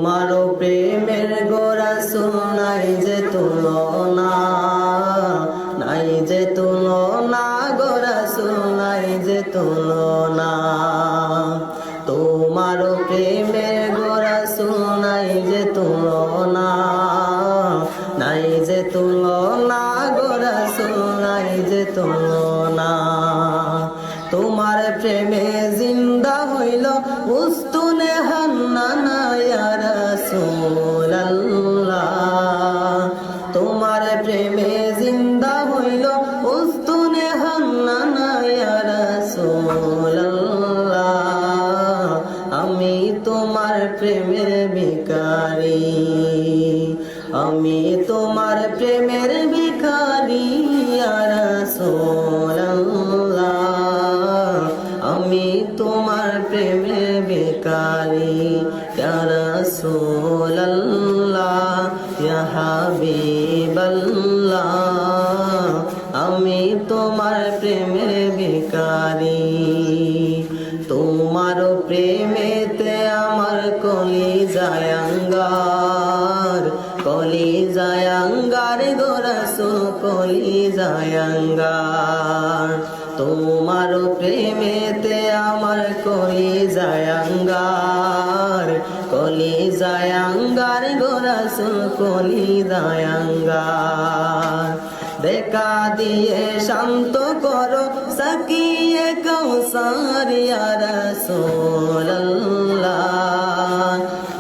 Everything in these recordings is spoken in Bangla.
তোমারও প্রেমের গো রাসূল নাই যে তুলনা, নাই যে তুলনা গো রাসূল নাই যে তুলনা। তোমারও প্রেমের গো রাসূল নাই যে তুলনা, নাই যে তুলনা গো রাসূল নাই যে তুলনা। তোমার প্রেমে জিন্দা হইল উস্তুনে হান্নানা ইয়া রাসূলুল্লাহ। তোমার প্রেমে জিন্দা হইল উস্তুনে হান্নানা ইয়া রাসূলুল্লাহ। আমি তোমার প্রেমের ভিখারি, আমি তোমার প্রেমের ভিখারি ইয়া রাসূলুল্লাহ। আমি তোমার প্রেমের ভিখারি ইয়া রাসূলুল্লাহ ইয়া হাবিবাল্লাহ। আমি তোমার প্রেমের ভিখারি। তোমার প্রেমেতে আমার কলিজায় আঙ্গার, কলিজায় আঙ্গার গো রাসূল কলিজায় আঙ্গার। তোমার প্রেমেতে আমার কলিজায় আঙ্গার, কলিজায় আঙ্গার গো রাসূল কলিজায় আঙ্গার। দেখা দিয়ে শান্ত করো সাকিয়ে কাউসার ইয়া রাসূলুল্লাহ।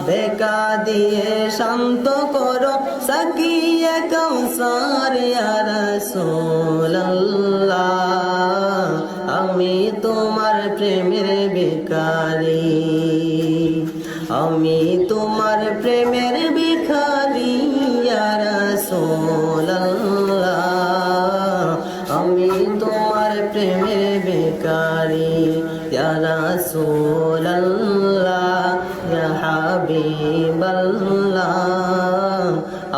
দেখা দিয়ে শান্ত করো সাকিয়ে কাউসার ইয়া রাসূলুল্লাহ। আমি তোমার প্রেমের ভিখারি, আমি তোমার প্রেমের ভিখারি ইয়া রাসূলুল্লাহ। আমি তোমার প্রেমের ভিখারি ইয়া রাসূলুল্লাহ ইয়া হাবিবাল্লাহ।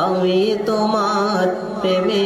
আমি তোমার প্রেমে